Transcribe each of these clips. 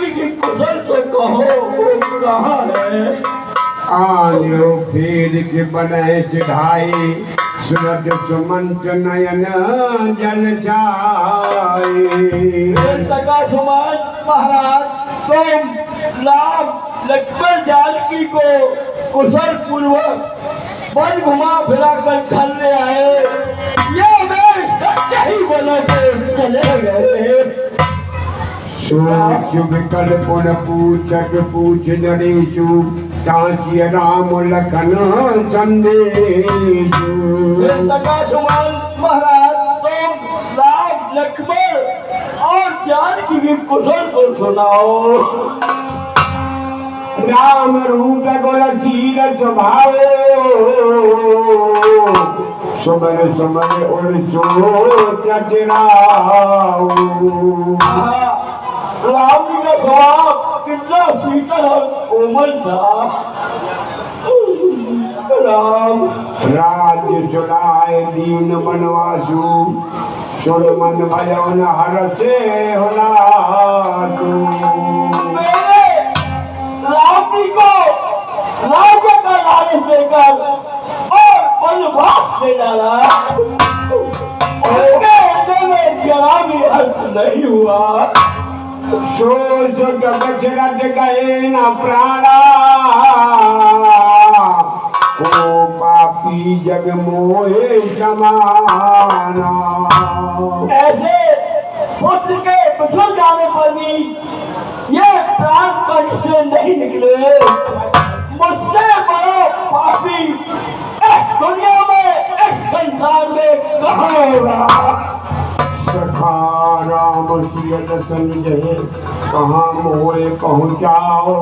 की कुशल तो कहो वो कहाँ है। आलियो फेर के बने चढ़ाई सूरज सुमंत नयन जल जाए। सका समाज महाराज तुम राम लक्ष्मण जानकी को कुशल पूर्वक वन घुमा फिरा कर घर ले आए, ये मैं सत्य ही बोला के चले गए। सोच विकल पुन पूछक पूछ नरेशु काशी राम लखन संदेशु। सका सुमन महाराज तुम राम लक्ष्मण और जानकी की कुशल को सुनाओ। राम रूप गुण शील स्वभाव सुमन सुमन उड़ सोचत राव। राम जी का स्वभाव कितना शीतल और कोमल था। राम राज्य सुनाए दीन बनवासु सुन मन भजन हरसे मेरे राम जी को राज्य का लालच देकर और वनवास दे डाला, उनके हृदय में जरा भी हर्ष नहीं हुआ। सोच दशरथ गए न प्राणा को पापी जग मोहे समाना। ऐसे पुत्र के बिछड़ जाने पर भी ये प्राण कंठ से नहीं निकले। मुझसे बड़ा पापी इस दुनिया में इस संसार में कहाँ होगा। सखा राम सिय संजय कहाँ मोहे पहुँचाओ,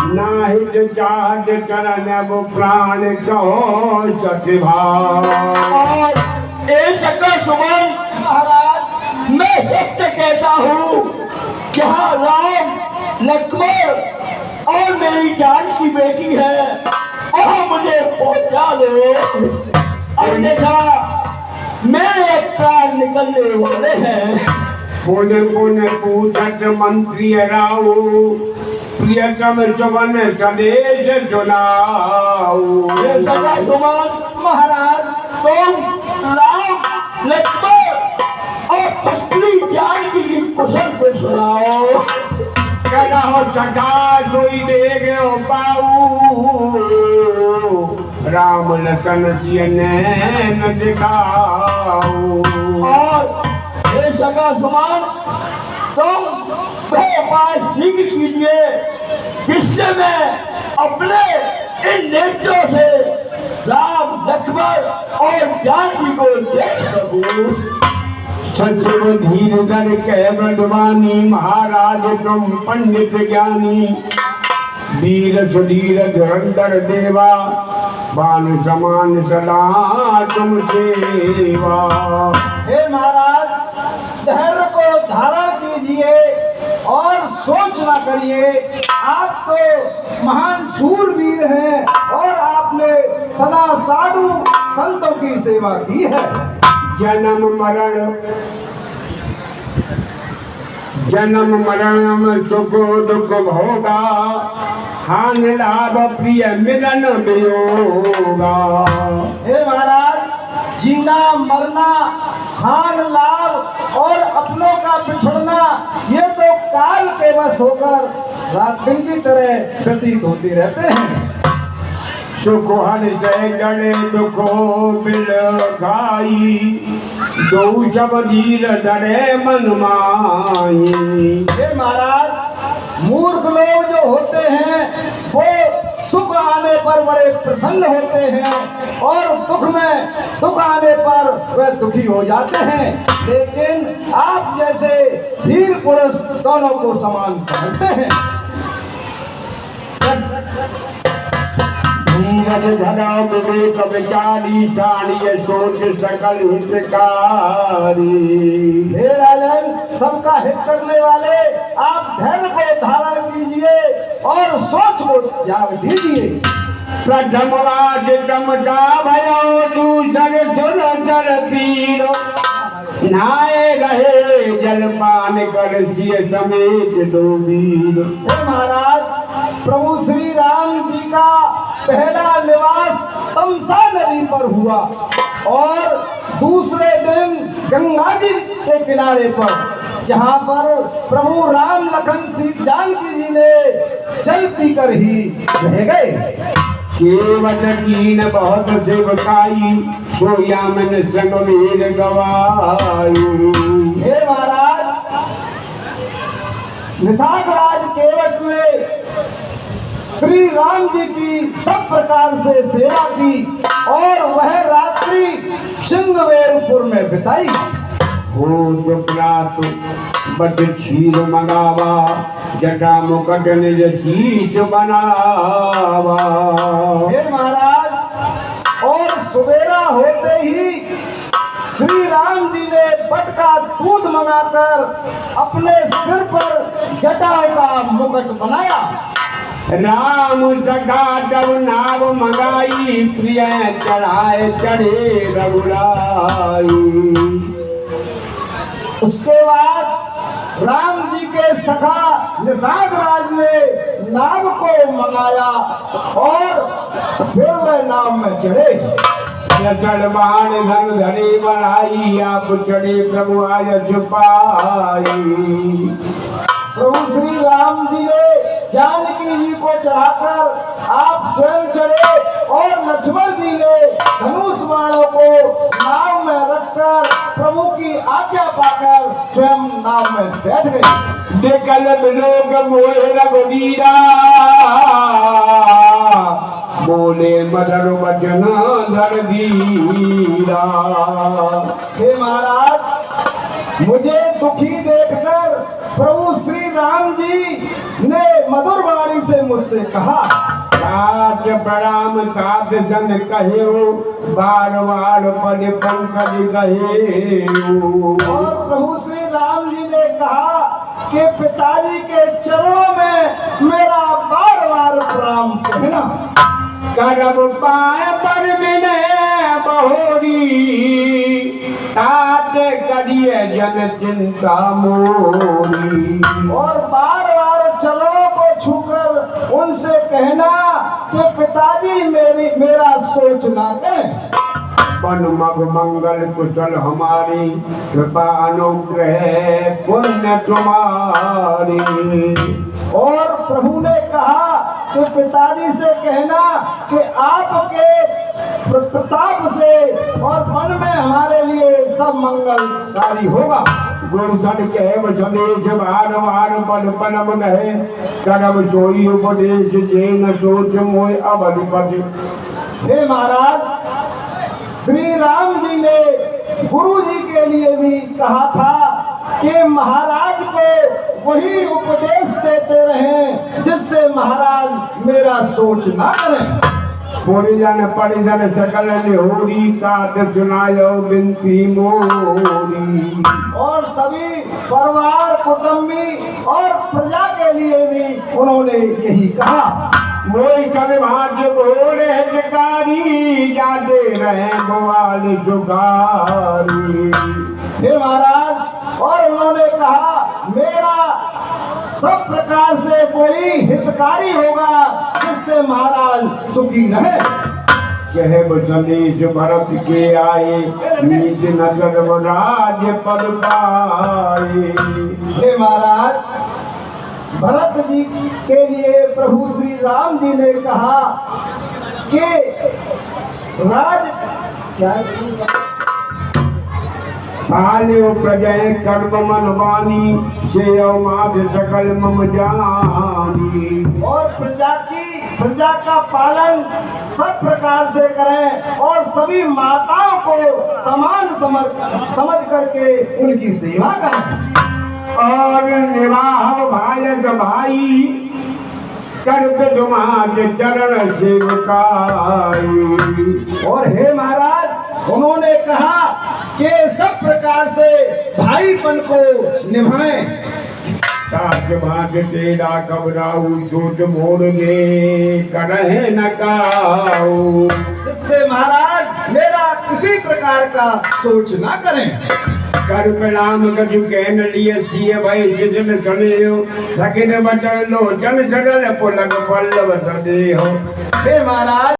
नाहित चाहत करन अब प्राण कहो सतभाव। और ऐसा सुमन महाराज मैं सत्य कहता हूँ कि हाँ राम लक्ष्मण और मेरी जान की बेटी है, वहाँ मुझे पहुँचा दो, अन्यथा मेरे प्राण निकलने वाले हैं। पुन पुन पूछत मंत्री राऊ प्रियतम सुमन सदेश सुनाऊ। सदा सुमन महाराज तुम राम लक्ष्मण और पत्नी जानकी की कुशल से सुनाओ। कहो सखा सोई देगे पाऊ राम लखन सिय नैन दिखाऊ। और हे सगा सुमन तुम वह उपाय शीघ्र कीजिए जिससे मैं अपने इन नेत्रों से राम लक्ष्मण और जानकी को देख सकूं। सचिव धीरधर कह बलवानी महाराज तुम पंडित ज्ञानी वीर सुधीर धुरंधर देवा बान समान सदा तुम सेवा। हे महाराज धैर्य को धारण कीजिए और सोच ना करिए। आप तो महान शूरवीर हैं और आपने सदा साधु संतों की सेवा की है। जन्म मरण सुख दुख भोगा हान लाभ प्रिय मिलन वियोगा। हे महाराज जीना मरना हान लाभ और अपनों का बिछड़ना ये तो काल के बस होकर रात दिन की तरह व्यतीत होती रहते हैं। सुख हर से जड़े दुखो बिल खाई दो जब धीर धरे मन माई। हे महाराज मूर्ख लोग जो होते हैं वो सुख आने पर बड़े प्रसन्न होते हैं और दुख आने पर वे दुखी हो जाते हैं, लेकिन आप जैसे धीर पुरुष दोनों को समान समझते हैं। धीरज धरा विवेक विचारी सारी सोच सकल हितकारी। हे राजन सबका हित करने वाले आप धैर्य को धारण कीजिए और सोच को त्याग दीजिए। प्रथम राज टमटा भयो दूसर सुरसर पीरो नाये रहे जलपान कर सिय समेत दो वीर। हे महाराज, प्रभु श्री राम जी का पहला निवास तमसा नदी पर हुआ और दूसरे दिन गंगा जी के किनारे पर, जहाँ पर प्रभु राम लखन सीता जानकी जी ने जल पीकर ही रह गए। केवट कीन बहुत सेवकाई, सोया मन संग मेर गवाई। हे महाराज, निषाद राज केवट ने श्री राम जी की सब प्रकार से सेवा की और वह रात्रि सिंहवेरपुर में बिताई। हो दुपरात बट क्षीर मंगावा, जटा मुकट निज शीश बनावा। हे महाराज, और सवेरा होते ही श्री राम जी ने बट का दूध मंगाकर अपने सिर पर जटाओं का मुकुट बनाया। राम जटा जब नाव मंगाई, प्रिय चढ़ाए चढ़े रघुराई। उसके बाद राम जी के सखा निषाद राज ने नाव को मंगाया और फिर वह नाव में चढ़े। चढ़बान धन धरे बढ़ाई, आप चढ़े प्रभु आय छुपाई। प्रभु श्री राम जी ने जानकी जी को चढ़ाकर आप स्वयं चढ़े और लक्ष्मण जी ने धनुष बाणों को नाव में रखकर प्रभु की आज्ञा पाकर स्वयं नाव में बैठ गए। देखल लोग मोहे रघुवीरा, बोले मदर वचन धर धीरा। हे महाराज, मुझे दुखी देखकर प्रभु श्री राम जी ने मधुर वाणी से मुझसे कहा, तात प्रणाम तात सन कहो, बार बार पद पंकज गहे। और प्रभु श्री राम जी ने कहा कि पिताजी के चरणों में मेरा बार बार प्रणाम कहना। करब पाए पर विनय बहोरी, तात करिए जन चिंता मोरी। और बार बार चरणों को छूकर उनसे कहना कि पिताजी मेरा सोच ना करें। पन मग मंगल कुशल हमारी, कृपा अनुग्रह पुण्य तुम्हारी। और प्रभु ने कहा कि पिताजी से कहना कि आपके प्रताप से और मन में हमारे लिए सब मंगलकारी होगा। गुरुसन कहे संदेश बार बार पद पलम गहे, करम सोई उपदेश जे न सोच मोय अवधिपति। हे महाराज, श्री राम जी ने गुरु जी के लिए भी कहा था कि महाराज को वही उपदेश देते रहें जिससे महाराज मेरा सोच ना करें। परिजन परिजन सकल निहोरी, तात सुनायो बिनती मोरी। और सभी परिवार कुटुंबी और प्रजा के लिए भी उन्होंने यही कहा। मोई कभी भाग्य भोरे जगारी, जाते रहे गोवाल सुखारी। हे महाराज, और उन्होंने कहा मेरा सब प्रकार से कोई हितकारी होगा जिससे महाराज सुखी रहे। कहे संदेश भरत के आए, नीच नजर राज पद पाए। हे महाराज, भरत जी के लिए प्रभु श्री राम जी ने कहा कि राज क्या पाल्यो प्रजय कर्म मनवानी, से माध सकल मम जानी। और प्रजा का पालन सब प्रकार से करें और सभी माताओं को समान समझ करके उनकी सेवा करें। और निवाह भाई भाई, करत तुम्हारे चरण सेवकाई। और हे महाराज, उन्होंने कहा कि सब प्रकार से भाईपन को निभाएं। ताज भाग तेरा घबराऊ, सोच मोर ने करहे न काऊ। जिससे महाराज मेरा किसी प्रकार का सोच ना करें। कर प्रणाम कछु कहन लिए सिय भाई सिजन सनेहो सकिन बचन लो जन सगल पुलक पल्लव सदेहो। हे महाराज